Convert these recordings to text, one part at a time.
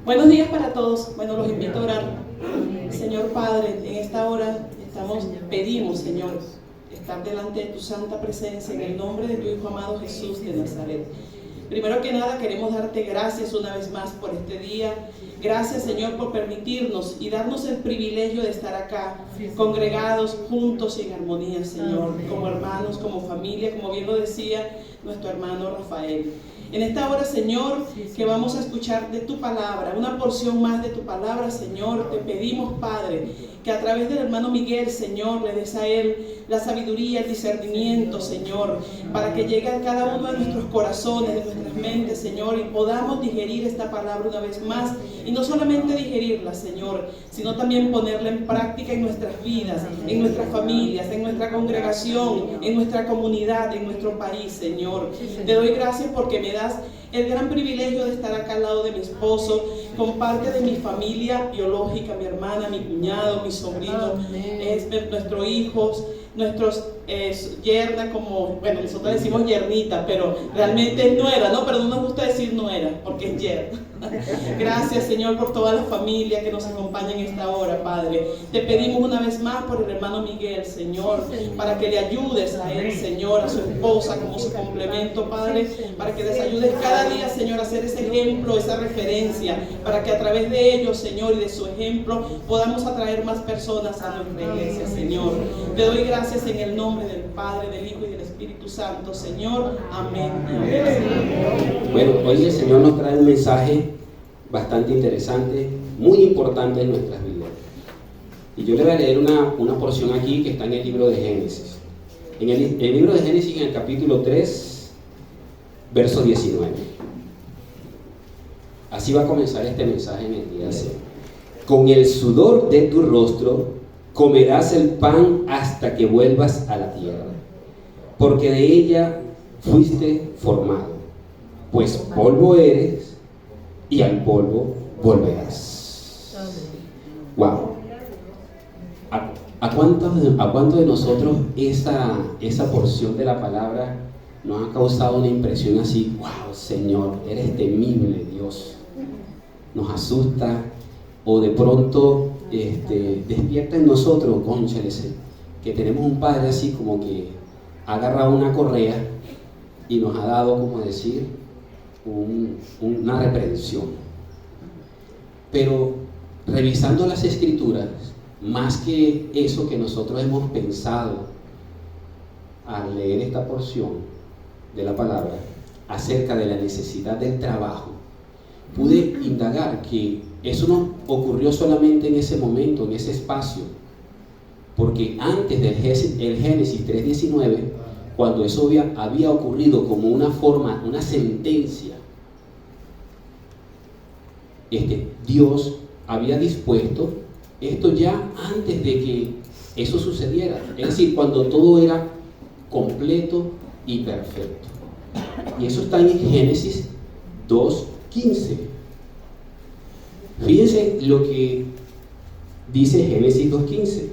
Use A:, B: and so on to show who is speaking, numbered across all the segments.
A: Buenos días para todos. Bueno, los invito a orar. Señor Padre, en esta hora pedimos, Señor, estar delante de tu santa presencia en el nombre de tu Hijo amado Jesús de Nazaret. Primero que nada queremos darte gracias una vez más por este día. Gracias, Señor, por permitirnos y darnos el privilegio de estar acá, congregados, juntos y en armonía, Señor, como hermanos, como familia, como bien lo decía nuestro hermano Rafael. En esta hora, Señor, que vamos a escuchar de tu palabra, una porción más de tu palabra, Señor, te pedimos, Padre, que a través del hermano Miguel, Señor, le des a él la sabiduría, el discernimiento, Señor, para que llegue a cada uno de nuestros corazones, de nuestras mentes, Señor, y podamos digerir esta palabra una vez más, y no solamente digerirla, Señor, sino también ponerla en práctica en nuestras vidas, en nuestras familias, en nuestra congregación, en nuestra comunidad, en nuestro país, Señor. Te doy gracias porque me das el gran privilegio de estar acá al lado de mi esposo, con parte de mi familia biológica, mi hermana, mi cuñado, mi sobrino, nuestros hijos, nuestros yerna, como, bueno, nosotros decimos yernita, pero realmente es nuera, ¿no? Pero no nos gusta decir nuera, porque es yerna. Gracias, Señor, por toda la familia que nos acompaña en esta hora, Padre. Te pedimos una vez más por el hermano Miguel, Señor, para que le ayudes a él, Señor, a su esposa como su complemento, Padre, para que les ayudes cada día, Señor, a hacer ese ejemplo, esa referencia, para que a través de ellos, Señor, y de su ejemplo, podamos atraer más personas a nuestra iglesia, Señor. Te doy gracias en el nombre del Padre, del Hijo y del Espíritu Santo, Señor. Amén. Amén.
B: Bueno, hoy el Señor nos trae un mensaje bastante interesante, muy importante en nuestras vidas. Y yo le voy a leer una porción aquí que está en el libro de Génesis. En el libro de Génesis, en el capítulo 3, verso 19. Así va a comenzar este mensaje en el día de hoy. Con el sudor de tu rostro comerás el pan hasta que vuelvas a la tierra, porque de ella fuiste formado, pues polvo eres y al polvo volverás. Wow. ¿A cuánto de nosotros esa porción de la palabra nos ha causado una impresión así? Wow, Señor, eres temible, Dios. Nos asusta, o de pronto despierta en nosotros, cónchales, que tenemos un Padre así como que ha agarrado una correa y nos ha dado, como decir, una reprensión. Pero revisando las Escrituras, más que eso que nosotros hemos pensado al leer esta porción de la palabra acerca de la necesidad del trabajo, pude indagar que eso no ocurrió solamente en ese momento, en ese espacio, porque antes del Génesis 3:19, cuando eso había ocurrido como una forma, una sentencia, Dios había dispuesto esto ya antes de que eso sucediera, es decir, cuando todo era completo y perfecto. Y eso está en Génesis 2:15. Fíjense lo que dice Génesis 2:15.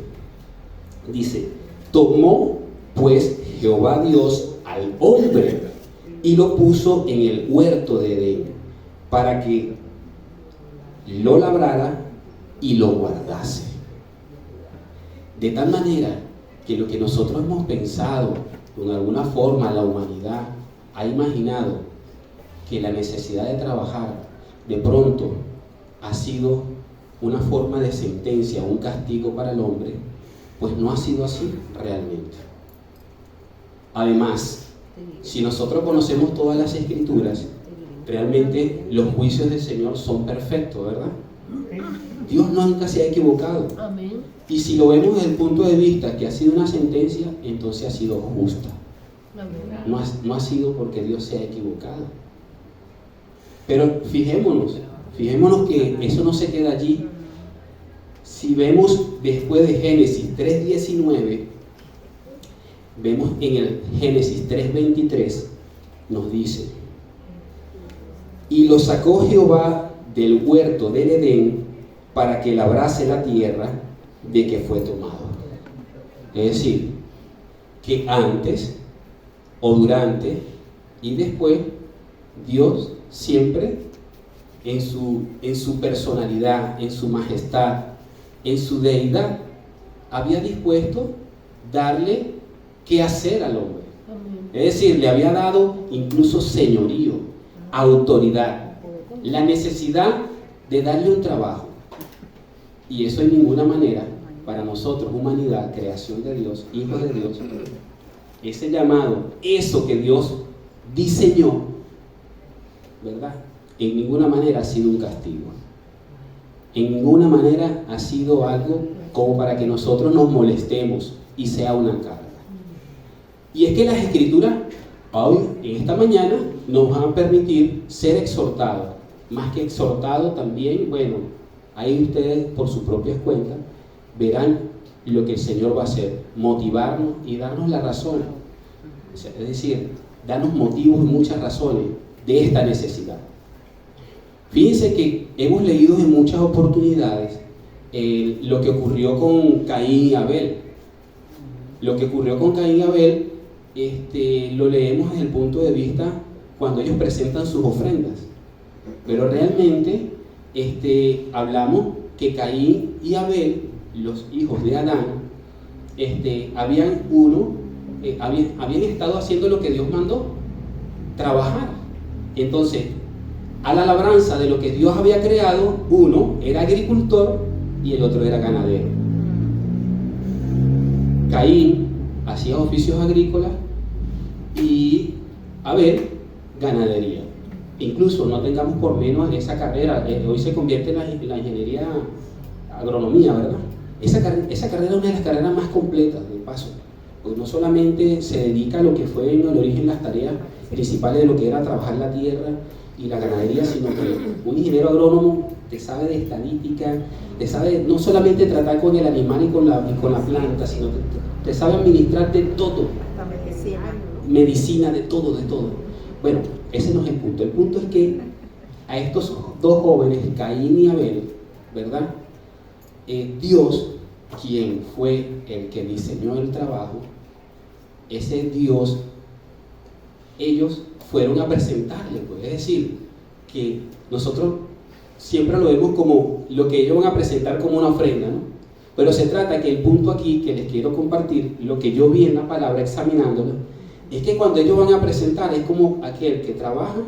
B: Dice: tomó pues Jehová Dios al hombre y lo puso en el huerto de Edén para que lo labrara y lo guardase. De tal manera que lo que nosotros hemos pensado, de alguna forma la humanidad ha imaginado que la necesidad de trabajar de pronto ha sido una forma de sentencia, un castigo para el hombre, pues no ha sido así realmente. Además, si nosotros conocemos todas las Escrituras, realmente los juicios del Señor son perfectos, ¿verdad? Dios nunca se ha equivocado.
C: Amén.
B: Y si lo vemos desde el punto de vista que ha sido una sentencia, entonces ha sido justa. No ha sido porque Dios se ha equivocado. Pero fijémonos que eso no se queda allí. Si vemos después de Génesis 3:19, vemos en el Génesis 3:23, nos dice: y lo sacó Jehová del huerto del Edén para que labrase la tierra de que fue tomado. Es decir, que antes o durante y después Dios siempre en su personalidad, en su majestad, en su deidad, había dispuesto darle qué hacer al hombre. Es decir, le había dado incluso señorío, autoridad, la necesidad de darle un trabajo. Y eso en ninguna manera, para nosotros, humanidad, creación de Dios, hijos de Dios, ese llamado, eso que Dios diseñó, ¿verdad? En ninguna manera ha sido un castigo. En ninguna manera ha sido algo como para que nosotros nos molestemos y sea una carga. Y es que las Escrituras, hoy, en esta mañana, nos van a permitir ser exhortados. Más que exhortados también, bueno, ahí ustedes por sus propias cuentas verán lo que el Señor va a hacer, motivarnos y darnos la razón. Es decir, darnos motivos y muchas razones de esta necesidad. Fíjense que hemos leído en muchas oportunidades lo que ocurrió con Caín y Abel. Lo que ocurrió con Caín y Abel lo leemos desde el punto de vista cuando ellos presentan sus ofrendas. Pero realmente hablamos que Caín y Abel, los hijos de Adán, habían estado haciendo lo que Dios mandó, trabajar. Entonces, a la labranza de lo que Dios había creado, uno era agricultor y el otro era ganadero. Caín hacía oficios agrícolas y Abel ganadería. Incluso no tengamos por menos esa carrera, hoy se convierte en la ingeniería agronomía, ¿verdad? Esa carrera es una de las carreras más completas, de paso, pues no solamente se dedica a lo que fue en el origen las tareas principales de lo que era trabajar la tierra y la ganadería, sino que un ingeniero agrónomo te sabe de estadística, te sabe no solamente tratar con el animal y con la planta, sino que te sabe administrar de todo, medicina, de todo. Bueno, ese no es el punto. El punto es que a estos dos jóvenes, Caín y Abel, ¿verdad? Dios, quien fue el que diseñó el trabajo, ese Dios, ellos fueron a presentarle, pues. Es decir, que nosotros siempre lo vemos como lo que ellos van a presentar como una ofrenda, ¿no? Pero se trata que el punto aquí que les quiero compartir, lo que yo vi en la palabra examinándolo, es que cuando ellos van a presentar es como aquel que trabaja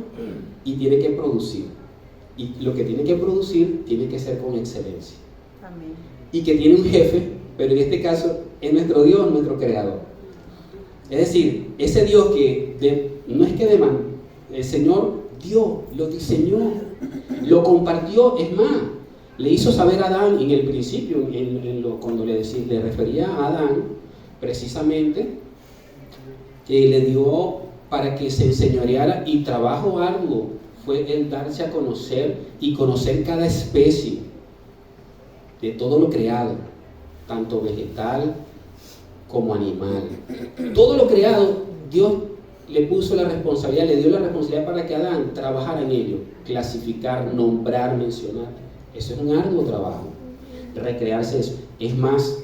B: y tiene que producir. Y lo que tiene que producir tiene que ser con excelencia. Amén. Y que tiene un jefe, pero en este caso es nuestro Dios, nuestro creador. Es decir, ese Dios que no es que demanda, el Señor dio, lo diseñó, lo compartió, es más, le hizo saber a Adán en el principio, cuando le refería a Adán, precisamente, que le dio para que se enseñoreara, y trabajo arduo fue el darse a conocer y conocer cada especie de todo lo creado, tanto vegetal como animal. Todo lo creado, Dios le puso la responsabilidad, le dio la responsabilidad para que Adán trabajara en ello, clasificar, nombrar, mencionar. Eso es un arduo trabajo, recrearse eso. Es más,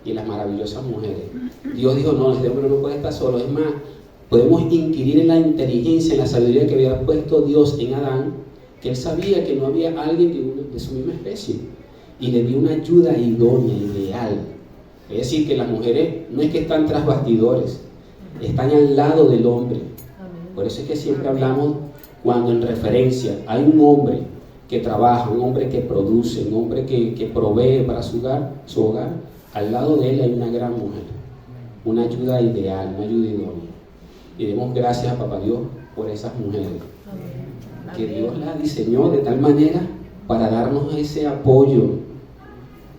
B: y las maravillosas mujeres. Dios dijo, no, este hombre no puede estar solo. Es más, podemos inquirir en la inteligencia, en la sabiduría que había puesto Dios en Adán, que él sabía que no había alguien de su misma especie, y le dio una ayuda idónea, ideal. Es decir, que las mujeres no es que están tras bastidores, están al lado del hombre. Por eso es que siempre hablamos, cuando en referencia hay un hombre que trabaja, un hombre que produce, un hombre que provee para su hogar, al lado de él hay una gran mujer, una ayuda ideal, una ayuda idónea. Y demos gracias a Papá Dios por esas mujeres. Amén. Que Dios las diseñó de tal manera para darnos ese apoyo.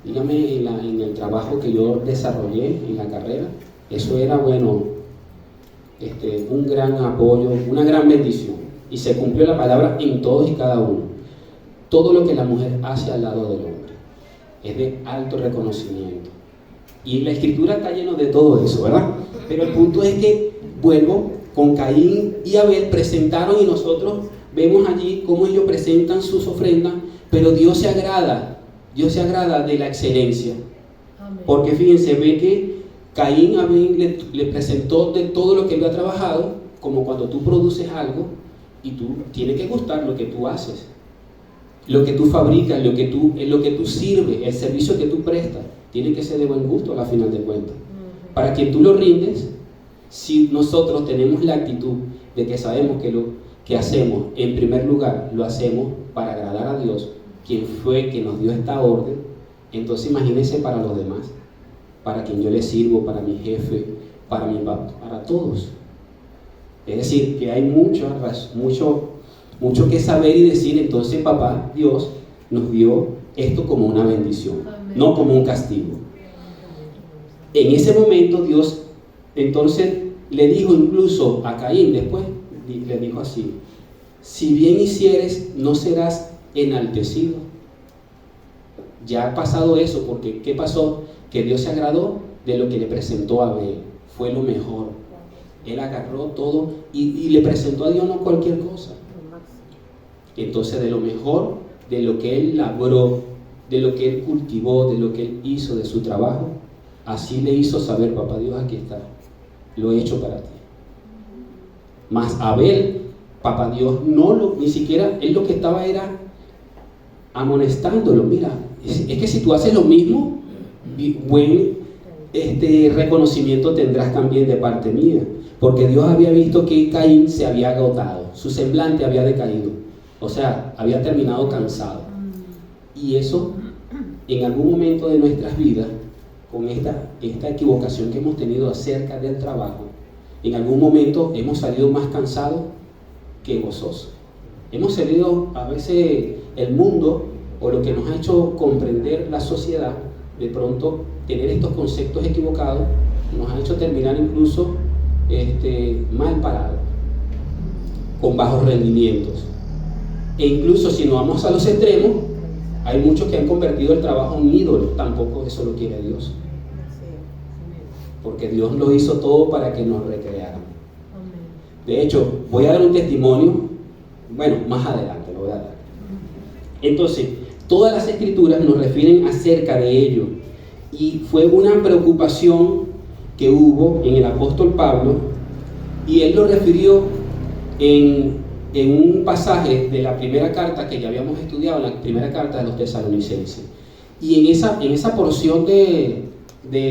B: Dígame, en el trabajo que yo desarrollé en la carrera, eso era, bueno, un gran apoyo, una gran bendición. Y se cumplió la palabra en todos y cada uno. Todo lo que la mujer hace al lado del hombre es de alto reconocimiento. Y la Escritura está llena de todo eso, ¿verdad? Pero el punto es que, vuelvo, con Caín y Abel presentaron, y nosotros vemos allí cómo ellos presentan sus ofrendas, pero Dios se agrada de la excelencia. Amén. Porque fíjense, ve que Caín a Abel le presentó de todo lo que él ha trabajado, como cuando tú produces algo y tú tienes que gustar lo que tú haces. lo que tú fabricas, lo que tú sirves, el servicio que tú prestas, tiene que ser de buen gusto a la final de cuentas. Para que tú lo rindes, si nosotros tenemos la actitud de que sabemos que lo que hacemos, en primer lugar, lo hacemos para agradar a Dios, quien fue que nos dio esta orden, entonces imagínense para los demás, para quien yo le sirvo, para mi jefe, para todos. Es decir, que hay mucho que saber y decir. Entonces papá Dios nos dio esto como una bendición, no como un castigo. En ese momento Dios entonces le dijo incluso a Caín, después le dijo así: si bien hicieres, no serás enaltecido. Ya ha pasado eso, porque ¿qué pasó? Que Dios se agradó de lo que le presentó a Abel, fue lo mejor. Él agarró todo y le presentó a Dios no cualquier cosa. Entonces, de lo mejor, de lo que él labró, de lo que él cultivó, de lo que él hizo, de su trabajo, así le hizo saber: papá Dios, aquí está, lo he hecho para ti. Mas Abel, papá Dios, ni siquiera, él lo que estaba era amonestándolo. Mira, es que si tú haces lo mismo, buen reconocimiento tendrás también de parte mía. Porque Dios había visto que Caín se había agotado, su semblante había decaído, o sea, había terminado cansado. Y eso, en algún momento de nuestras vidas, con esta equivocación que hemos tenido acerca del trabajo, en algún momento hemos salido más cansados que gozosos. Hemos salido, a veces el mundo, o lo que nos ha hecho comprender la sociedad, de pronto tener estos conceptos equivocados, nos ha hecho terminar incluso mal parados, con bajos rendimientos. E incluso si nos vamos a los extremos, hay muchos que han convertido el trabajo en un ídolo. Tampoco eso lo quiere Dios, porque Dios lo hizo todo para que nos recreáramos. De hecho, voy a dar un testimonio, bueno, más adelante lo voy a dar. Entonces, todas las escrituras nos refieren acerca de ello, y fue una preocupación que hubo en el apóstol Pablo, y él lo refirió en un pasaje de la primera carta que ya habíamos estudiado, la primera carta de los tesalonicenses. Y en esa porción de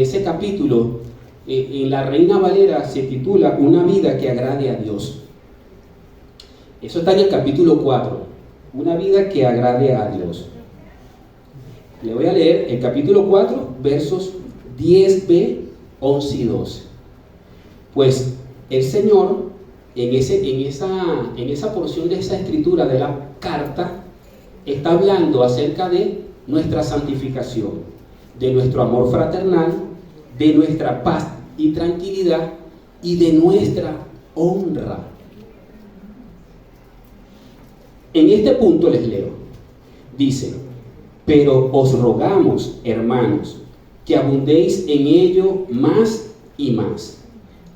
B: ese capítulo, en la Reina Valera se titula Una vida que agrade a Dios. Eso está en el capítulo 4, una vida que agrade a Dios. Le voy a leer el capítulo 4, versos 10b, 11 y 12. Pues el Señor, en esa porción de esa escritura de la carta, está hablando acerca de nuestra santificación, de nuestro amor fraternal, de nuestra paz y tranquilidad y de nuestra honra. En este punto les leo. Dice: pero os rogamos, hermanos, que abundéis en ello más y más,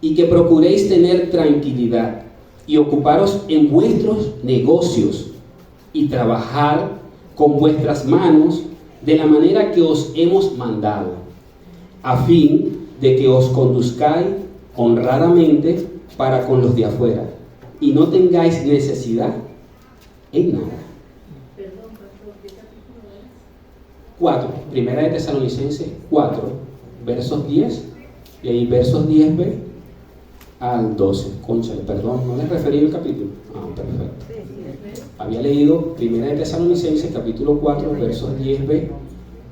B: y que procuréis tener tranquilidad y ocuparos en vuestros negocios y trabajar con vuestras manos de la manera que os hemos mandado, a fin de que os conduzcáis honradamente para con los de afuera y no tengáis necesidad en nada. 4, primera de Tesalonicenses 4, versos 10, y ahí versos 10b al 12. Cónchale, perdón, no les referí el capítulo. Perfecto. Había leído primera de Tesalonicenses capítulo 4, versos 10b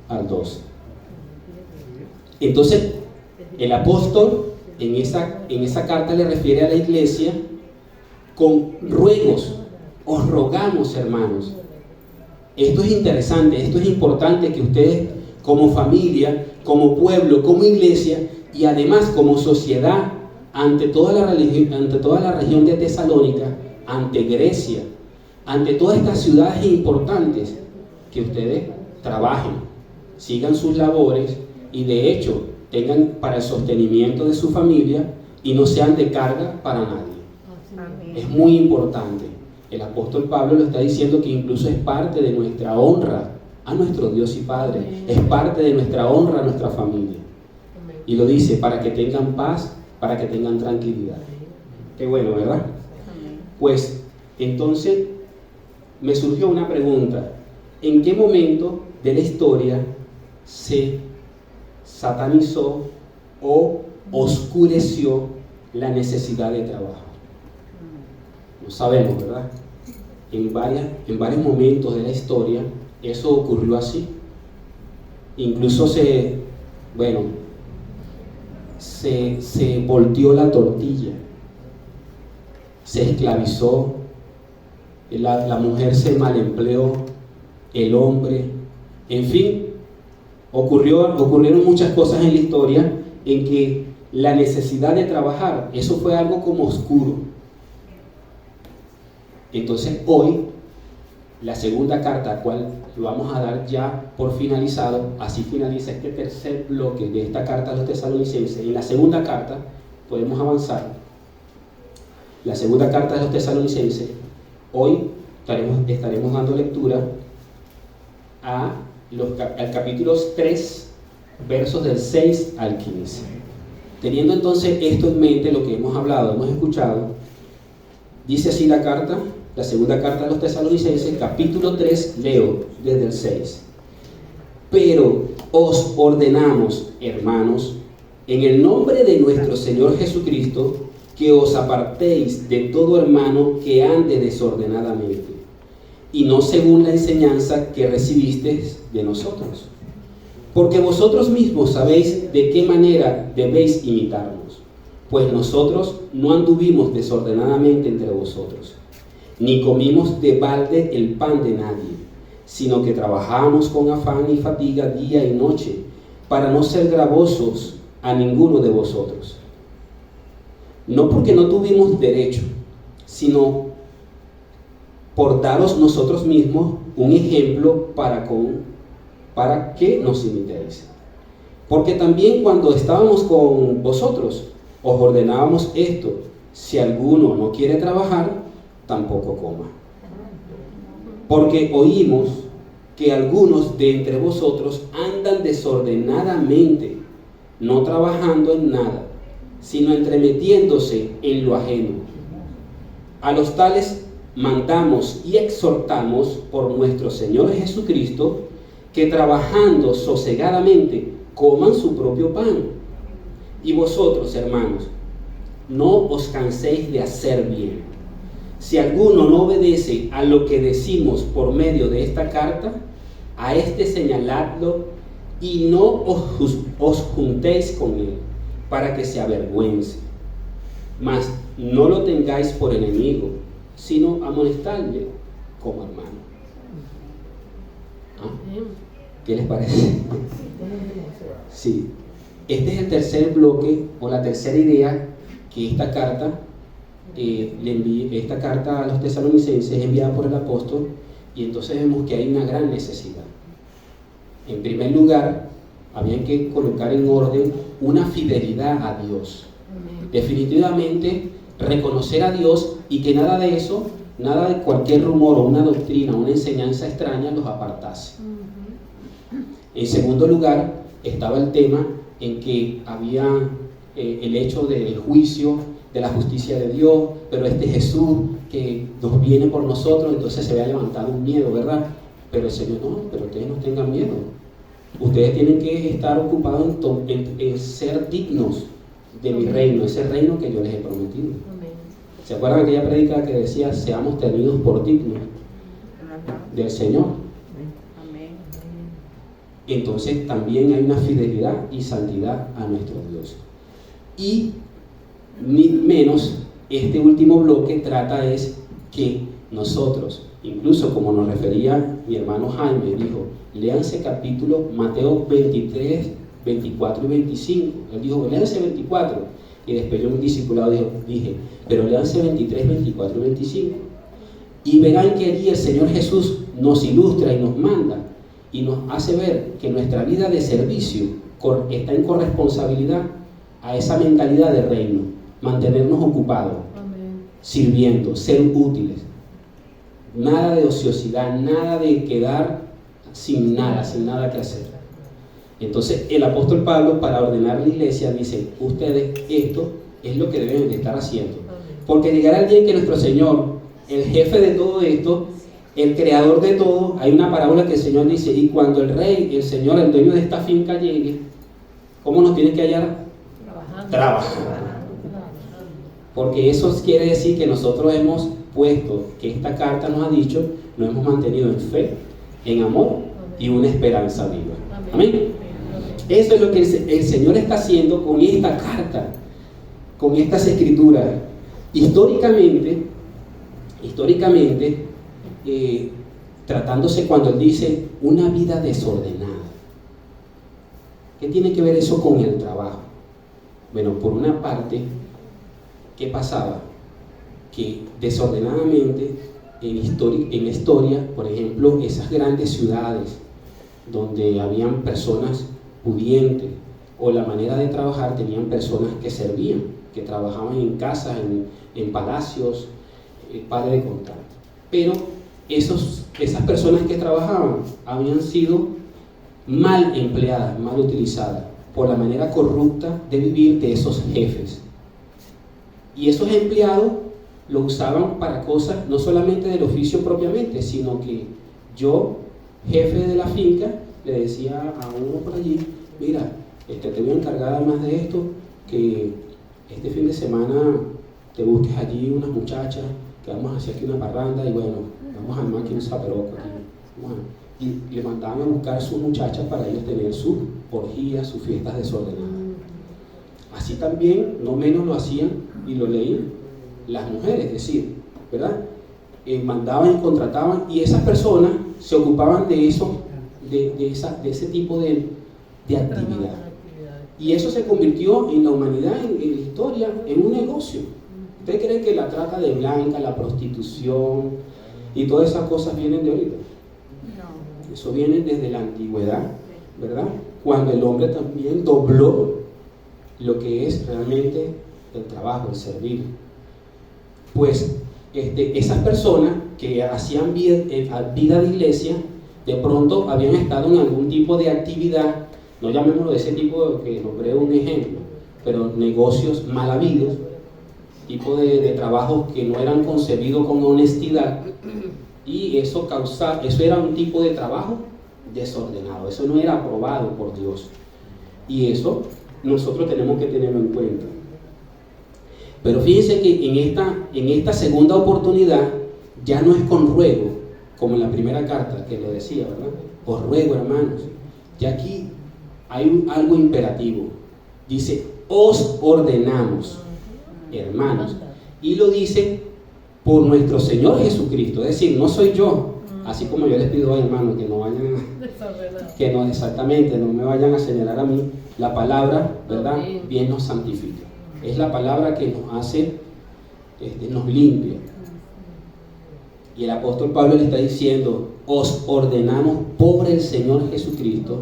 B: al 12. Entonces, el apóstol en esa carta le refiere a la iglesia con ruegos. Os rogamos, hermanos. Esto es interesante, esto es importante, que ustedes como familia, como pueblo, como iglesia y además como sociedad, ante toda la región de Tesalónica, ante Grecia, ante todas estas ciudades importantes, que ustedes trabajen, sigan sus labores y de hecho tengan para el sostenimiento de su familia y no sean de carga para nadie. Es muy importante. El apóstol Pablo lo está diciendo, que incluso es parte de nuestra honra a nuestro Dios y Padre, es parte de nuestra honra a nuestra familia. Y lo dice para que tengan paz, para que tengan tranquilidad. Qué bueno, ¿verdad? Pues entonces me surgió una pregunta. en qué momento de la historia se satanizó o oscureció la necesidad de trabajo. No sabemos, ¿verdad? En varios momentos de la historia eso ocurrió así. Incluso se volteó la tortilla, se esclavizó, la mujer se malempleó, el hombre, en fin, ocurrieron muchas cosas en la historia en que la necesidad de trabajar, eso fue algo como oscuro. Entonces hoy, la segunda carta, cual lo vamos a dar ya por finalizado, así finaliza este tercer bloque de esta carta a los tesalonicenses. En la segunda carta, podemos avanzar, la segunda carta de los tesalonicenses, hoy estaremos dando lectura al capítulo 3, versos del 6 al 15. Teniendo entonces esto en mente, lo que hemos hablado, hemos escuchado, dice así la carta, la segunda carta de los tesalonicenses, capítulo 3, leo desde el 6. Pero os ordenamos, hermanos, en el nombre de nuestro Señor Jesucristo, que os apartéis de todo hermano que ande desordenadamente, y no según la enseñanza que recibisteis de nosotros. Porque vosotros mismos sabéis de qué manera debéis imitarnos, pues nosotros no anduvimos desordenadamente entre vosotros, ni comimos de balde el pan de nadie, sino que trabajamos con afán y fatiga día y noche, para no ser gravosos a ninguno de vosotros. No porque no tuvimos derecho, sino por daros nosotros mismos un ejemplo para que nos imitéis. Porque también cuando estábamos con vosotros, os ordenábamos esto: si alguno no quiere trabajar, tampoco coma. Porque oímos que algunos de entre vosotros andan desordenadamente, no trabajando en nada, sino entremetiéndose en lo ajeno. A los tales mandamos y exhortamos por nuestro Señor Jesucristo, que trabajando sosegadamente coman su propio pan. Y vosotros, hermanos, no os canséis de hacer bien. Si alguno no obedece a lo que decimos por medio de esta carta, a este señaladlo y no os juntéis con él, para que se avergüence. Mas no lo tengáis por enemigo, sino amonestadle como hermano. ¿Ah? ¿Qué les parece? Sí. Este es el tercer bloque o la tercera idea que esta carta esta carta a los tesalonicenses es enviada por el apóstol, y entonces vemos que hay una gran necesidad. En primer lugar, había que colocar en orden una fidelidad a Dios. Definitivamente reconocer a Dios, y que nada de eso, nada de cualquier rumor o una doctrina o una enseñanza extraña los apartase. En segundo lugar, estaba el tema en que había el hecho del juicio, de la justicia de Dios, pero este Jesús que nos viene por nosotros, entonces se había levantado un miedo, ¿verdad? Pero el Señor, no, pero ustedes no tengan miedo. Ustedes tienen que estar ocupados en ser dignos de mi reino, ese reino que yo les he prometido. ¿Se acuerdan de aquella prédica que decía, seamos tenidos por dignos del Señor? Entonces también hay una fidelidad y santidad a nuestro Dios. Y ni menos, este último bloque trata es que nosotros, incluso como nos refería mi hermano Jaime, dijo, léanse capítulo Mateo 23, 24 y 25. Él dijo, léanse 24. Y después yo, un discipulado, dije, pero léanse 23, 24 y 25. Y verán que allí el Señor Jesús nos ilustra y nos manda y nos hace ver que nuestra vida de servicio está en corresponsabilidad a esa mentalidad de reino, mantenernos ocupados, sirviendo, ser útiles, nada de ociosidad, nada de quedar sin nada que hacer. Entonces el apóstol Pablo, para ordenar a la iglesia, dice, ustedes, esto es lo que deben de estar haciendo, porque llegará el día en que nuestro Señor, el jefe de todo esto, el creador de todo. Hay una parábola que el Señor dice, y cuando el rey, el Señor, el dueño de esta finca llegue, ¿cómo nos tiene que hallar? Trabajando. Porque eso quiere decir que nosotros hemos puesto, que esta carta nos ha dicho, nos hemos mantenido en fe, en amor y una esperanza viva. Amén. Eso es lo que el Señor está haciendo con esta carta, con estas escrituras. Históricamente, tratándose cuando Él dice una vida desordenada. ¿Qué tiene que ver eso con el trabajo? Bueno, por una parte, ¿qué pasaba? Que desordenadamente en la historia, por ejemplo, esas grandes ciudades donde habían personas pudientes, o la manera de trabajar, tenían personas que servían, que trabajaban en casas, en palacios, padre de contar. Pero esas personas que trabajaban habían sido mal empleadas, mal utilizadas por la manera corrupta de vivir de esos jefes. Y esos empleados lo usaban para cosas no solamente del oficio propiamente, sino que yo, jefe de la finca, le decía a uno por allí, mira, te voy a encargar además de esto, que este fin de semana te busques allí unas muchachas, que vamos a hacer aquí una parranda, y bueno, vamos a armar aquí un zaperoco aquí. Bueno, y le mandaban a buscar a sus muchachas para ellos tener sus orgías, sus fiestas desordenadas. Así también, no menos lo hacían y lo leían las mujeres, es decir, ¿verdad? Mandaban y contrataban, y esas personas se ocupaban de eso, de ese tipo de actividad. Y eso se convirtió en la humanidad, en la historia, en un negocio. ¿Usted cree que la trata de blanca, la prostitución y todas esas cosas vienen de ahorita? No. Eso viene desde la antigüedad, ¿verdad? Cuando el hombre también dobló lo que es realmente el trabajo, el servir. Pues esas personas que hacían vida de iglesia, de pronto habían estado en algún tipo de actividad, no llamémoslo de ese tipo, que nombré un ejemplo, pero negocios mal habidos, tipo de trabajos que no eran concebidos con honestidad, y eso era un tipo de trabajo desordenado, eso no era aprobado por Dios, y eso nosotros tenemos que tenerlo en cuenta. Pero fíjense que en esta segunda oportunidad ya no es con ruego, como en la primera carta que lo decía, ¿verdad? Os ruego, hermanos. Ya aquí hay algo imperativo. Dice, os ordenamos, hermanos. Y lo dice por nuestro Señor Jesucristo. Es decir, no soy yo. Así como yo les pido, hermanos, que no vayan exactamente, no me vayan a señalar a mí. La palabra, ¿verdad? Bien nos santifica. Es la palabra que nos hace, nos limpia. Y el apóstol Pablo le está diciendo, os ordenamos por el Señor Jesucristo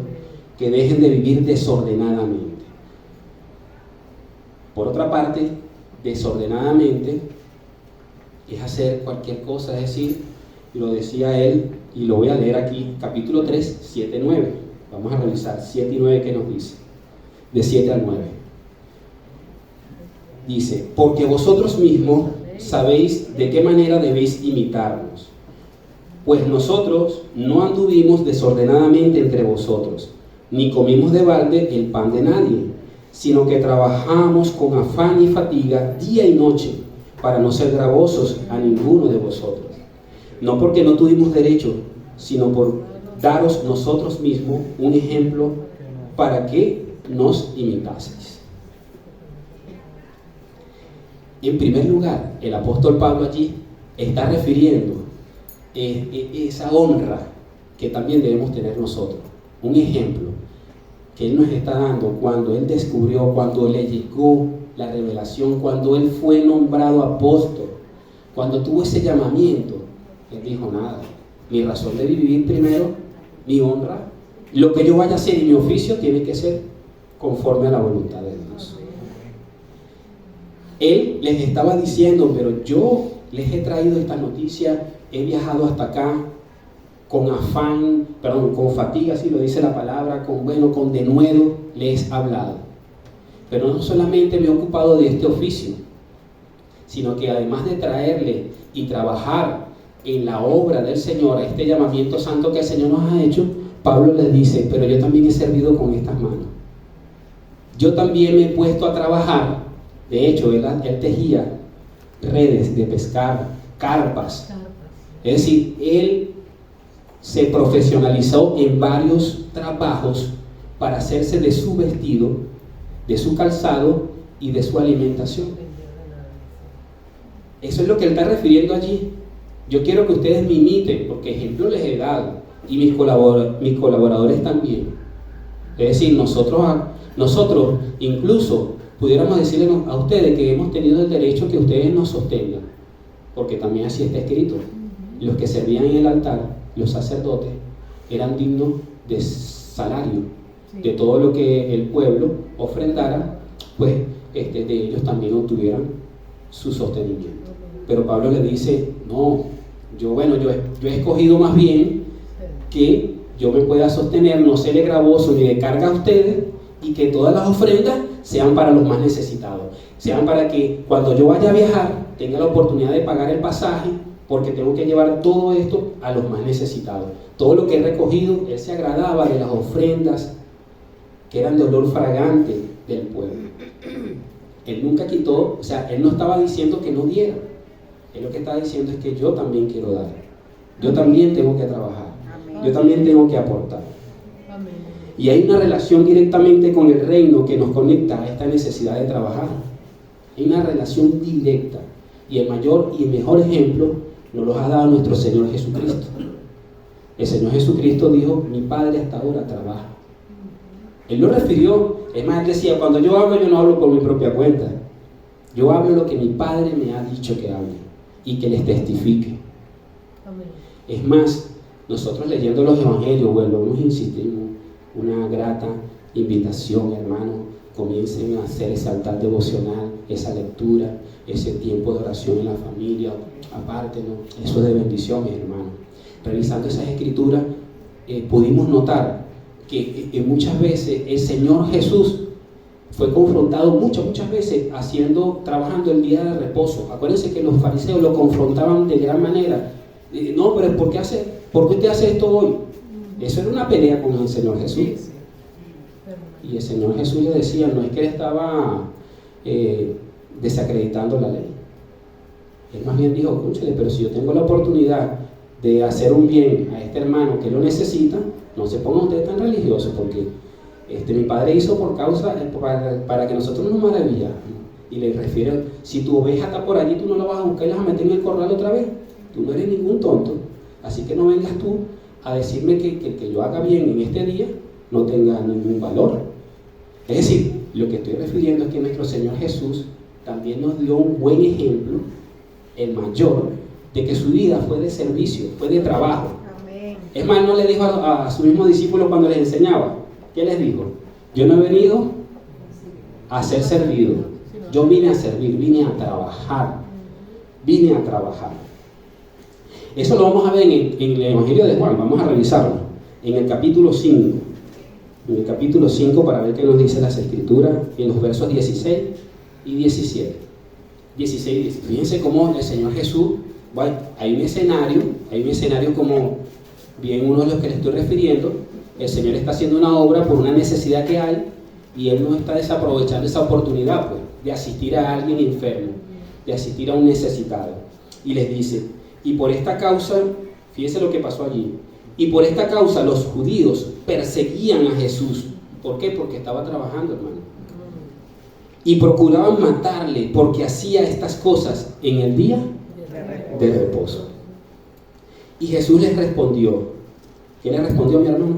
B: que dejen de vivir desordenadamente. Por otra parte, desordenadamente es hacer cualquier cosa, es decir, lo decía él, y lo voy a leer aquí, capítulo 3, 7, 9. Vamos a revisar 7 y 9 que nos dice, de 7 al 9. Dice, porque vosotros mismos sabéis de qué manera debéis imitarnos, pues nosotros no anduvimos desordenadamente entre vosotros, ni comimos de balde el pan de nadie, sino que trabajamos con afán y fatiga día y noche, para no ser gravosos a ninguno de vosotros, no porque no tuvimos derecho, sino por daros nosotros mismos un ejemplo para que nos imitaseis. En primer lugar, el apóstol Pablo allí está refiriendo esa honra que también debemos tener nosotros. Un ejemplo que él nos está dando cuando él descubrió, cuando le llegó la revelación, cuando él fue nombrado apóstol, cuando tuvo ese llamamiento. Él dijo, nada, mi razón de vivir primero, mi honra, lo que yo vaya a hacer y mi oficio tiene que ser conforme a la voluntad de Dios. Él les estaba diciendo, pero yo les he traído esta noticia, he viajado hasta acá con afán, con fatiga, así lo dice la palabra, con denuedo les he hablado. Pero no solamente me he ocupado de este oficio, sino que además de traerle y trabajar en la obra del Señor, a este llamamiento santo que el Señor nos ha hecho, Pablo les dice, pero yo también he servido con estas manos. Yo también me he puesto a trabajar. De hecho, él tejía redes de pescar, carpas. Es decir, él se profesionalizó en varios trabajos para hacerse de su vestido, de su calzado y de su alimentación. Eso es lo que él está refiriendo allí. Yo quiero que ustedes me imiten, porque ejemplo les he dado, y mis colaboradores también. Es decir, nosotros incluso pudiéramos decirle a ustedes que hemos tenido el derecho que ustedes nos sostengan, porque también así está escrito. Los que servían en el altar, los sacerdotes, eran dignos de salario, de todo lo que el pueblo ofrendara, pues de ellos también obtuvieran su sostenimiento. Pero Pablo le dice, no, yo he escogido más bien que yo me pueda sostener, no serle gravoso ni de carga a ustedes, y que todas las ofrendas sean para los más necesitados, sean para que cuando yo vaya a viajar tenga la oportunidad de pagar el pasaje, porque tengo que llevar todo esto a los más necesitados. Todo lo que he recogido, él se agradaba de las ofrendas que eran de olor fragante del pueblo. Él nunca quitó, o sea, él no estaba diciendo que no diera. Él lo que está diciendo es que yo también quiero dar. Yo también tengo que trabajar. Yo también tengo que aportar. Y hay una relación directamente con el reino que nos conecta a esta necesidad de trabajar. Hay una relación directa. Y el mayor y mejor ejemplo nos lo ha dado nuestro Señor Jesucristo. El Señor Jesucristo dijo, mi Padre hasta ahora trabaja. Él lo refirió, es más, él decía, cuando yo no hablo por mi propia cuenta. Yo hablo lo que mi Padre me ha dicho que hable y que les testifique. Es más, nosotros leyendo los evangelios, volvemos a insistir, una grata invitación, hermanos, comiencen a hacer ese altar devocional, esa lectura, ese tiempo de oración en la familia, aparte, ¿no? Eso es de bendición, mis hermanos. Revisando esas escrituras, pudimos notar que muchas veces el Señor Jesús fue confrontado muchas veces trabajando el día de reposo. Acuérdense que los fariseos lo confrontaban de gran manera. No, pero ¿por qué usted hace esto hoy? Eso era una pelea con el Señor Jesús. Y el Señor Jesús le decía, no es que él estaba desacreditando la ley. Él más bien dijo, escúchale, pero si yo tengo la oportunidad de hacer un bien a este hermano que lo necesita, no se pongan ustedes tan religiosos, porque mi padre hizo por causa, para que nosotros nos maravillamos. Y le refiero, si tu oveja está por allí, tú no la vas a buscar y la vas a meter en el corral otra vez. Tú no eres ningún tonto. Así que no vengas tú a decirme que yo haga bien en este día no tenga ningún valor. Es decir, lo que estoy refiriendo es que nuestro Señor Jesús también nos dio un buen ejemplo, el mayor, de que su vida fue de servicio, fue de trabajo. Amén. Es más, no le dijo a sus mismos discípulos cuando les enseñaba, ¿qué les dijo? Yo no he venido a ser servido, yo vine a servir, vine a trabajar. Eso lo vamos a ver en el Evangelio de Juan, vamos a revisarlo, en el capítulo 5. En el capítulo 5 para ver qué nos dice las Escrituras, en los versos 16 y 17. 16 y 17. Fíjense cómo el Señor Jesús, bueno, hay un escenario como bien uno de los que le estoy refiriendo. El Señor está haciendo una obra por una necesidad que hay y Él no está desaprovechando esa oportunidad, pues, de asistir a alguien enfermo, de asistir a un necesitado. Y les dice, y por esta causa, fíjense lo que pasó allí, y por esta causa los judíos perseguían a Jesús. ¿Por qué? Porque estaba trabajando, hermano. Y procuraban matarle porque hacía estas cosas en el día de reposo. Y Jesús les respondió. ¿Qué le respondió, mi hermano?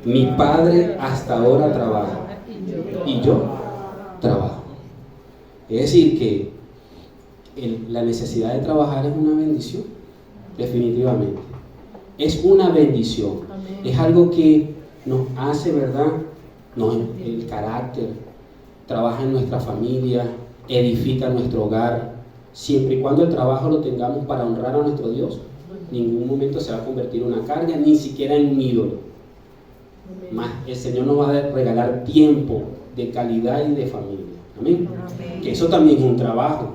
B: Mi Padre hasta ahora trabaja y yo trabajo. Es decir, que la necesidad de trabajar es una bendición, definitivamente. Es una bendición. Amén. Es algo que nos hace, ¿verdad? El carácter, trabaja en nuestra familia, edifica nuestro hogar, siempre y cuando el trabajo lo tengamos para honrar a nuestro Dios. En ningún momento se va a convertir en una carga, ni siquiera en un ídolo. Más, el Señor nos va a regalar tiempo de calidad y de familia. Amén. Amén. Que eso también es un trabajo,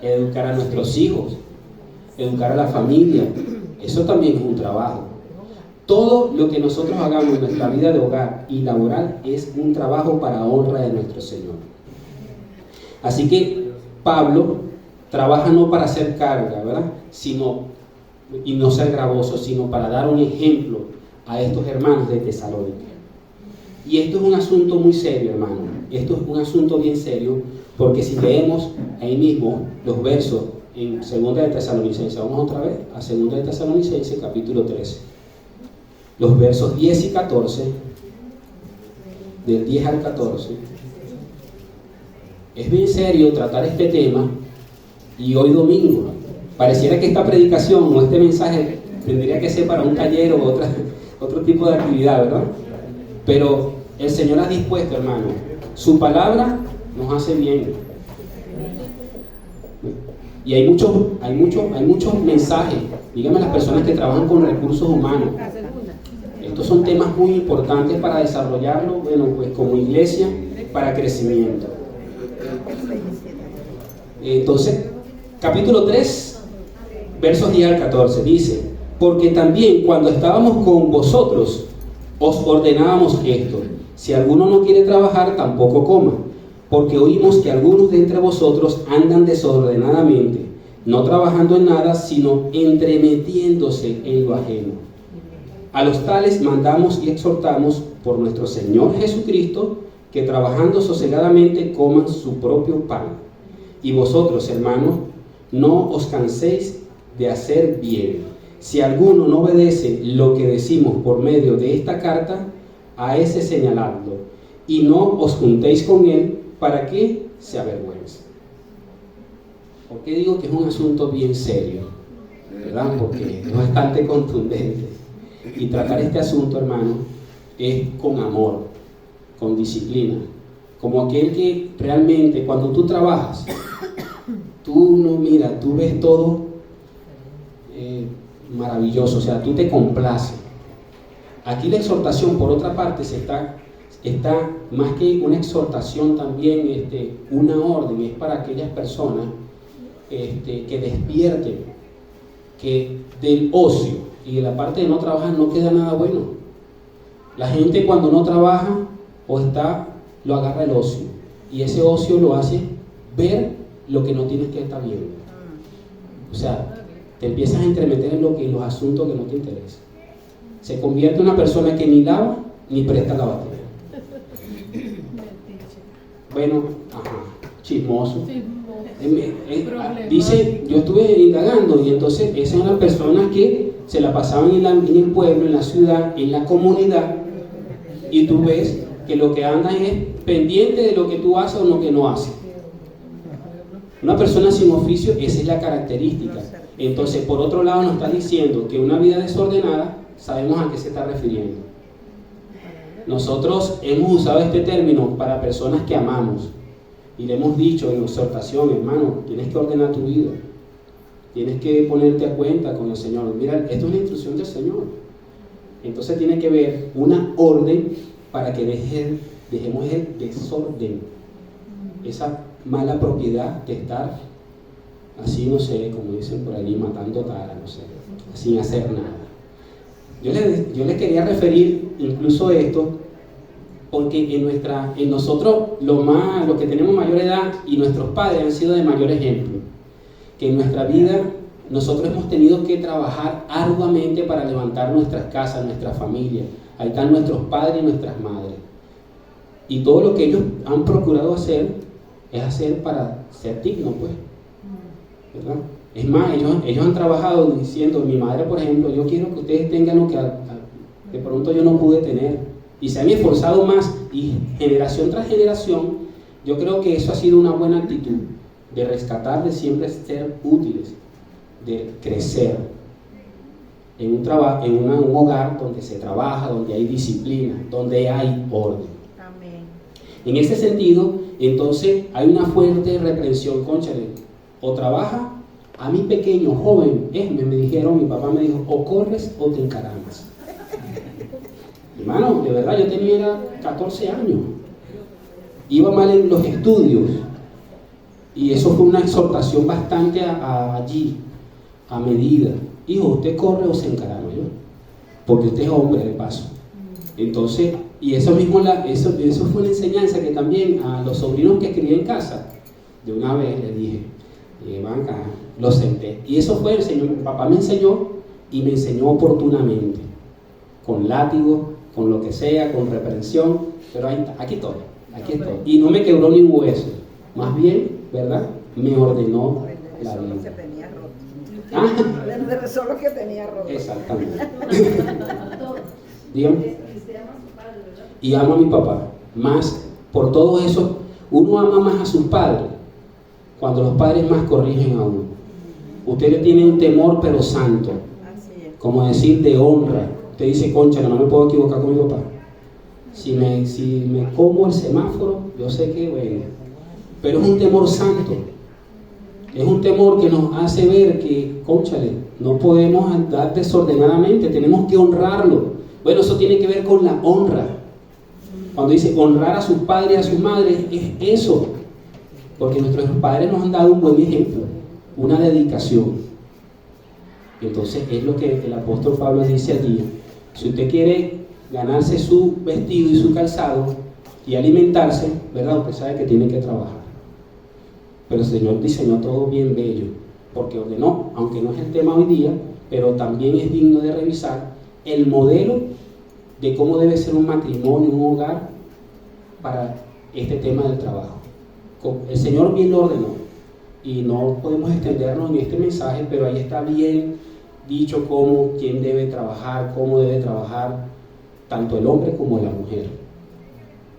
B: educar a nuestros hijos. educar a la familia. Eso también es un trabajo. Todo lo que nosotros hagamos en nuestra vida de hogar y laboral es un trabajo para honra de nuestro Señor. Así que Pablo trabaja no para hacer carga, ¿verdad? Y no ser gravoso, sino para dar un ejemplo a estos hermanos de Tesalónica. Y esto es un asunto muy serio, hermano. Esto es un asunto bien serio, porque si leemos ahí mismo los versos en 2 de Tesalonicenses, vamos otra vez a 2 de Tesalonicenses, capítulo 13. Los versos 10 y 14, del 10 al 14. Es bien serio tratar este tema, y hoy domingo, pareciera que esta predicación o este mensaje tendría que ser para un taller o otro tipo de actividad, ¿verdad? Pero el Señor ha dispuesto, hermano, su palabra nos hace bien. Y hay muchos mensajes, díganme las personas que trabajan con recursos humanos. Estos son temas muy importantes para desarrollarlo, bueno, pues como iglesia, para crecimiento. Entonces, capítulo 3, versos 10 al 14, dice: porque también cuando estábamos con vosotros, os ordenábamos esto: si alguno no quiere trabajar, tampoco coma, porque oímos que algunos de entre vosotros andan desordenadamente, no trabajando en nada, sino entremetiéndose en lo ajeno. A los tales mandamos y exhortamos por nuestro Señor Jesucristo, que trabajando sosegadamente coman su propio pan. Y vosotros, hermanos, no os canséis de hacer bien. Si alguno no obedece lo que decimos por medio de esta carta, a ese señaladlo, y no os juntéis con él para que se avergüence. ¿Por qué digo que es un asunto bien serio? ¿Verdad? Porque es bastante contundente. Y tratar este asunto, hermano, es con amor, con disciplina, como aquel que realmente cuando tú trabajas, tú ves todo maravilloso, o sea, tú te complaces. Aquí la exhortación, por otra parte, está más que una exhortación también, una orden, es para aquellas personas que despierten, que del ocio y de la parte de no trabajar no queda nada bueno. La gente cuando no trabaja lo agarra el ocio, y ese ocio lo hace ver lo que no tienes que estar viendo. O sea, te empiezas a entremeter en los asuntos que no te interesan. Se convierte en una persona que ni lava ni presta la batería. Bueno, chismoso. Dice, yo estuve indagando, y entonces esa es una persona que se la pasaban en el pueblo, en la ciudad, en la comunidad, y tú ves que lo que andan es pendiente de lo que tú haces o lo que no haces. Una persona sin oficio, esa es la característica. Entonces, por otro lado, nos está diciendo que una vida desordenada, sabemos a qué se está refiriendo. Nosotros hemos usado este término para personas que amamos, y le hemos dicho en exhortación: hermano, tienes que ordenar tu vida, tienes que ponerte a cuenta con el Señor. Mira, esto es una instrucción del Señor. Entonces tiene que haber una orden para que dejemos el desorden, esa mala propiedad de estar así, no sé, como dicen por allí, matando tara, no sé, sin hacer nada. Yo les quería referir incluso esto, porque en nosotros los que tenemos mayor edad y nuestros padres han sido de mayor ejemplo, que en nuestra vida nosotros hemos tenido que trabajar arduamente para levantar nuestras casas, nuestra familia. Ahí están nuestros padres y nuestras madres, y todo lo que ellos han procurado hacer es hacer para ser dignos, pues, ¿verdad? Es más, ellos han trabajado diciendo: mi madre, por ejemplo, yo quiero que ustedes tengan lo que de pronto yo no pude tener, y se han esforzado más, y generación tras generación. Yo creo que eso ha sido una buena actitud, de rescatar, de siempre ser útiles, de crecer en un hogar donde se trabaja, donde hay disciplina, donde hay orden. Amén. En ese sentido, entonces hay una fuerte reprensión. Cónchale, o trabaja. A mi pequeño, joven, me dijeron, mi papá me dijo: o corres o te encaramas. Hermano, de verdad, yo tenía 14 años, iba mal en los estudios, y eso fue una exhortación bastante allí, a medida. Hijo, ¿usted corre o se encarama yo? Porque usted es hombre de paso. Entonces, y eso mismo, eso fue una enseñanza que también a los sobrinos que crié en casa, de una vez les dije, van acá, los senté. Y eso fue el Señor, mi papá me enseñó y me enseñó oportunamente, con látigo, con lo que sea, con reprensión, pero ahí está, aquí estoy. Y no me quebró ni un hueso, más bien, ¿verdad? Me ordenó la vida.
C: Solo que tenía roto.
B: Exactamente. Dígame. Y amo a mi papá. Más, por todo eso, uno ama más a sus padres cuando los padres más corrigen a uno. Ustedes tienen un temor pero santo. Como decir de honra. Usted dice, concha, no me puedo equivocar con mi papá. Si me como el semáforo, yo sé que, bueno. Pero es un temor santo. Es un temor que nos hace ver que, cónchale, no podemos andar desordenadamente, tenemos que honrarlo. Bueno, eso tiene que ver con la honra. Cuando dice honrar a sus padres y a sus madres, es eso. Porque nuestros padres nos han dado un buen ejemplo, una dedicación. Entonces es lo que el apóstol Pablo dice allí. Si usted quiere ganarse su vestido y su calzado y alimentarse, ¿verdad? Usted sabe que tiene que trabajar. Pero el Señor diseñó todo bien bello, porque ordenó, aunque no es el tema hoy día, pero también es digno de revisar el modelo de cómo debe ser un matrimonio, un hogar, para este tema del trabajo. El Señor bien lo ordenó, y no podemos extendernos en este mensaje, pero ahí está bien dicho quién debe trabajar, cómo debe trabajar, tanto el hombre como la mujer.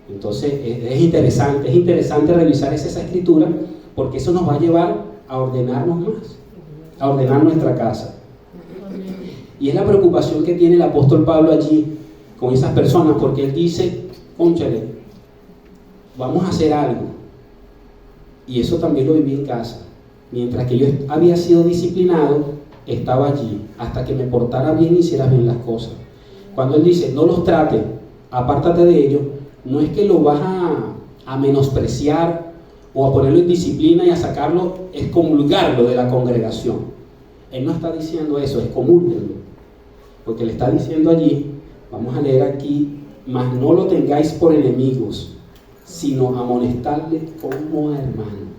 B: Entonces es interesante revisar esa escritura, porque eso nos va a llevar a ordenarnos más, a ordenar nuestra casa. Y es la preocupación que tiene el apóstol Pablo allí con esas personas, porque él dice, cónchale, vamos a hacer algo. Y eso también lo viví en casa. Mientras que yo había sido disciplinado, estaba allí, hasta que me portara bien y hiciera bien las cosas. Cuando él dice, no los trate, apártate de ellos, no es que lo vas a menospreciar o a ponerlo en disciplina y a sacarlo, excomulgarlo de la congregación. Él no está diciendo eso, excomúlguenlo, porque le está diciendo allí, vamos a leer aquí, mas no lo tengáis por enemigos, sino amonestadle como a hermano.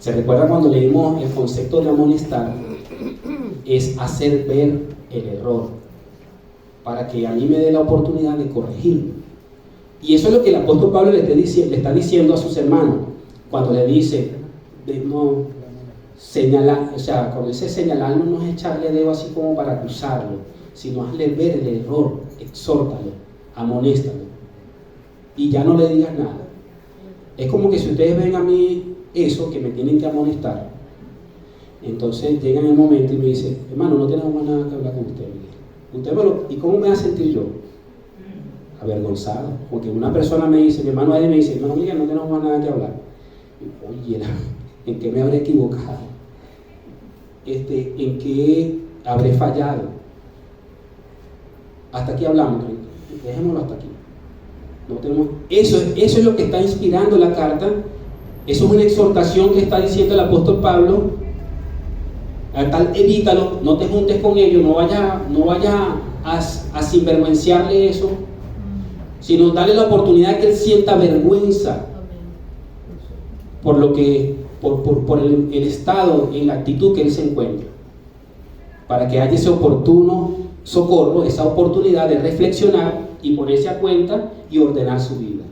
B: ¿Se recuerda cuando leímos el concepto de amonestar? Es hacer ver el error, para que a mí me dé la oportunidad de corregirlo. Y eso es lo que el apóstol Pablo le está diciendo a sus hermanos, cuando le dice, no señalar, o sea, cuando dice señalarlo, no es echarle dedo así como para acusarlo, sino hazle ver el error, exhórtalo, amonéstalo, y ya no le digas nada. Es como que si ustedes ven a mí eso, que me tienen que amonestar, entonces llegan el momento y me dicen, hermano, no tenemos más nada que hablar con usted, Miguel. ¿Y cómo me va a sentir yo? Avergonzado, porque una persona me dice, mi hermano Eddie me dice, hermano Miguel, no tenemos más nada que hablar. Y, oye, ¿en qué me habré equivocado? ¿En qué habré fallado? Hasta aquí hablamos, dejémoslo hasta aquí. No tenemos, eso es lo que está inspirando la carta. Eso es una exhortación que está diciendo el apóstol Pablo. Tal, evítalo, no te juntes con ellos, no vaya a sinvergüenciarle eso, sino darle la oportunidad que él sienta vergüenza por el estado y la actitud que él se encuentra, para que haya ese oportuno socorro, esa oportunidad de reflexionar y ponerse a cuenta y ordenar su vida.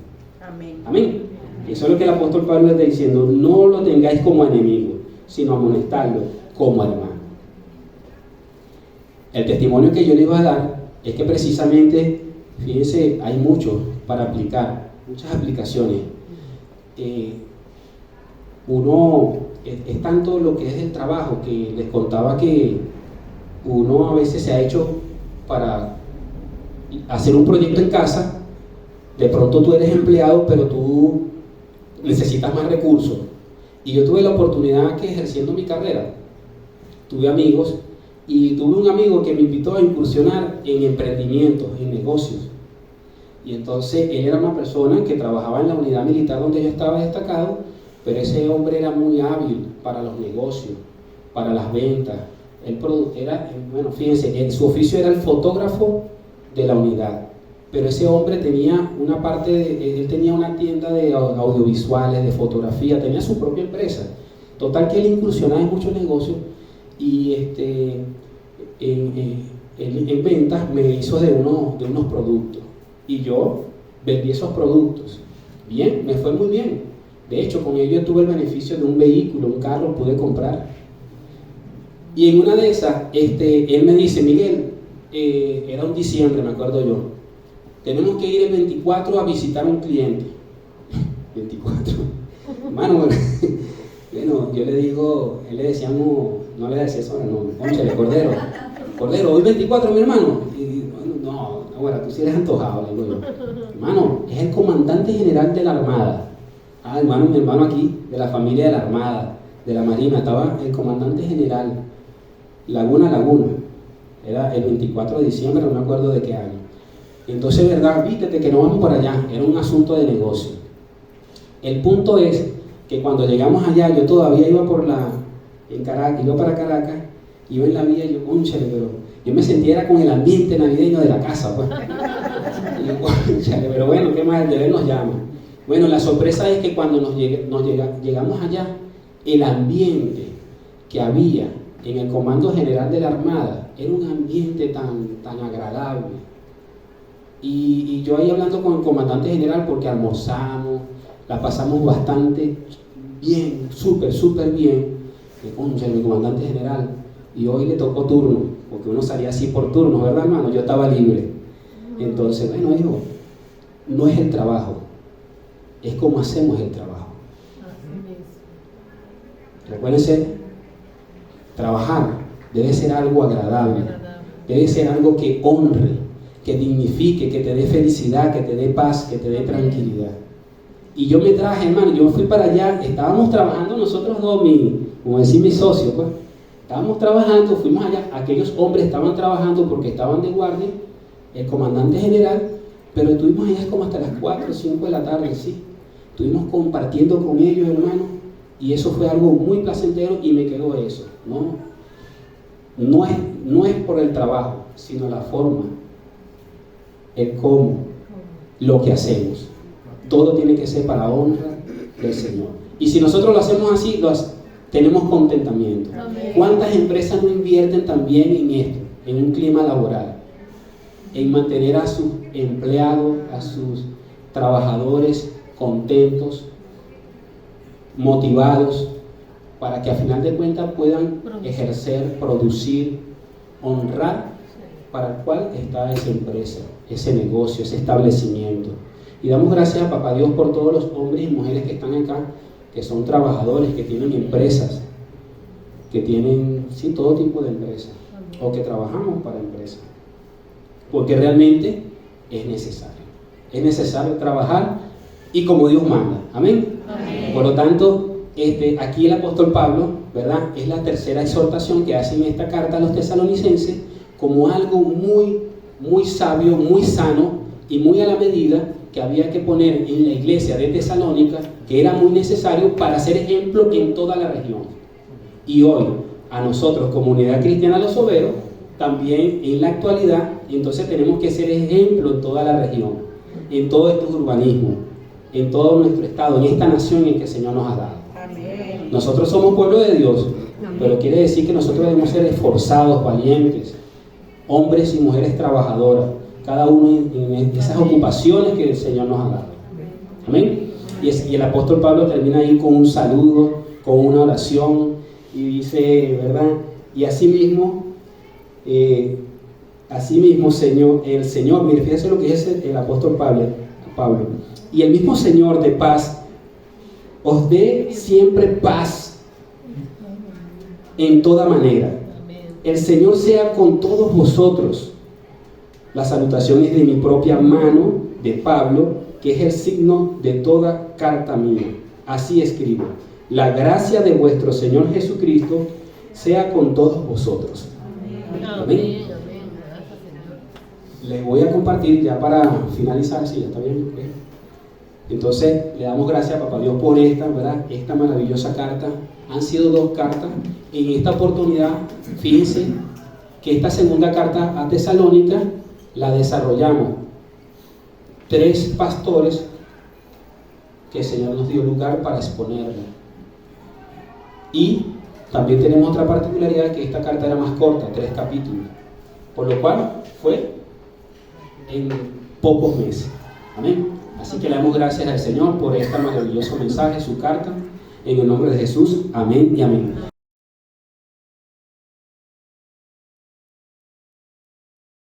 B: Amén. Eso es lo que el apóstol Pablo le está diciendo, no lo tengáis como enemigo, sino amonestarlo como hermano. El testimonio que yo le iba a dar es que precisamente, fíjense, hay mucho para aplicar, muchas aplicaciones. Uno, es tanto lo que es el trabajo, que les contaba que uno a veces se ha hecho para hacer un proyecto en casa. De pronto tú eres empleado, pero tú necesitas más recursos. Y yo tuve la oportunidad que, ejerciendo mi carrera, tuve amigos, y tuve un amigo que me invitó a incursionar en emprendimientos, en negocios. Y entonces él era una persona que trabajaba en la unidad militar donde yo estaba destacado, pero ese hombre era muy hábil para los negocios. para las ventas. Él era, bueno, fíjense, su oficio era el fotógrafo de la unidad. Pero ese hombre tenía una parte, él tenía una tienda de audiovisuales, de fotografía, tenía su propia empresa. Total que él incursionaba en muchos negocios y en ventas me hizo de unos productos. Y yo vendí esos productos. Bien, me fue muy bien. De hecho, con ello tuve el beneficio de un vehículo, un carro, pude comprar. Y en una de esas, él me dice, Miguel, era un diciembre, me acuerdo yo, tenemos que ir el 24 a visitar a un cliente. 24. Hermano, bueno, yo le digo, él le decíamos, no le decía eso, no, cónchale, Cordero, hoy 24, mi hermano. Y bueno, no, tú sí eres antojado, le digo yo. Hermano, es el comandante general de la Armada. Hermano, mi hermano aquí, de la familia de la Armada, de la Marina, estaba el comandante general, Laguna, era el 24 de diciembre, no me acuerdo de qué año. Entonces, verdad, vístete que no vamos por allá, era un asunto de negocio. El punto es que cuando llegamos allá, yo todavía iba para Caracas, iba en la vía y yo, cónchale, pero yo me sentía con el ambiente navideño de la casa, pues. Y yo, cónchale, pero bueno, ¿qué más? El deber nos llama. Bueno, la sorpresa es que cuando llegamos allá, el ambiente que había en el Comando General de la Armada era un ambiente tan agradable. Y yo ahí hablando con el comandante general porque almorzamos, la pasamos bastante bien, súper bien. Mi comandante general, y hoy le tocó turno, porque uno salía así por turno, ¿verdad, hermano? Yo estaba libre. Entonces, bueno, hijo, no es el trabajo, es cómo hacemos el trabajo. Recuérdense, trabajar debe ser algo agradable, debe ser algo que honre, que dignifique, que te dé felicidad, que te dé paz, que te dé tranquilidad. Y yo me traje, hermano, yo fui para allá, estábamos trabajando nosotros dos, como decir mi socio, pues, estábamos trabajando, fuimos allá, aquellos hombres estaban trabajando porque estaban de guardia, el comandante general, pero estuvimos allá como hasta las 4 o 5 de la tarde, sí, estuvimos compartiendo con ellos, hermano, y eso fue algo muy placentero y me quedó eso, no es por el trabajo, sino la forma, el cómo, lo que hacemos. Todo tiene que ser para honra del Señor. Y si nosotros lo hacemos así, tenemos contentamiento. Amén. ¿Cuántas empresas no invierten también en esto, en un clima laboral? En mantener a sus empleados, a sus trabajadores contentos, motivados, para que a final de cuentas puedan ejercer, producir, honrar para el cual está esa empresa, ese negocio, ese establecimiento. Y damos gracias a Papá Dios por todos los hombres y mujeres que están acá, que son trabajadores, que tienen empresas, que tienen, sí, todo tipo de empresas, o que trabajamos para empresas, porque realmente es necesario trabajar y como Dios manda, amén. Amén. Por lo tanto, aquí el apóstol Pablo, ¿verdad? Es la tercera exhortación que hace en esta carta a los tesalonicenses como algo muy sabio, muy sano y muy a la medida que había que poner en la iglesia de Tesalónica, que era muy necesario para ser ejemplo en toda la región. Y hoy, a nosotros, comunidad cristiana Los Overos, también en la actualidad, entonces tenemos que ser ejemplo en toda la región, en todo este urbanismo, en todo nuestro estado, en esta nación en que el Señor nos ha dado. Amén. Nosotros somos pueblo de Dios, pero quiere decir que nosotros debemos ser esforzados, valientes, hombres y mujeres trabajadoras, cada uno en esas ocupaciones que el Señor nos ha dado. Amén. Y el apóstol Pablo termina ahí con un saludo, con una oración, y dice, ¿verdad? Y así mismo, Señor, el Señor, mire, fíjese lo que dice el apóstol Pablo, y el mismo Señor de paz os dé siempre paz en toda manera. El Señor sea con todos vosotros. La salutación es de mi propia mano, de Pablo, que es el signo de toda carta mía. Así escribo. La gracia de vuestro Señor Jesucristo sea con todos vosotros. Amén. Les voy a compartir ya para finalizar, si ya está bien. Entonces, le damos gracias a Papá Dios por esta, ¿verdad? Esta maravillosa carta Han sido 2 cartas. En esta oportunidad, fíjense que esta segunda carta a Tesalónica la desarrollamos 3 pastores que el Señor nos dio lugar para exponerla. Y también tenemos otra particularidad, que esta carta era más corta, 3 capítulos, por lo cual fue en pocos meses. Amén. Así que le damos gracias al Señor por este maravilloso mensaje, su carta, en el nombre de Jesús. Amén y amén.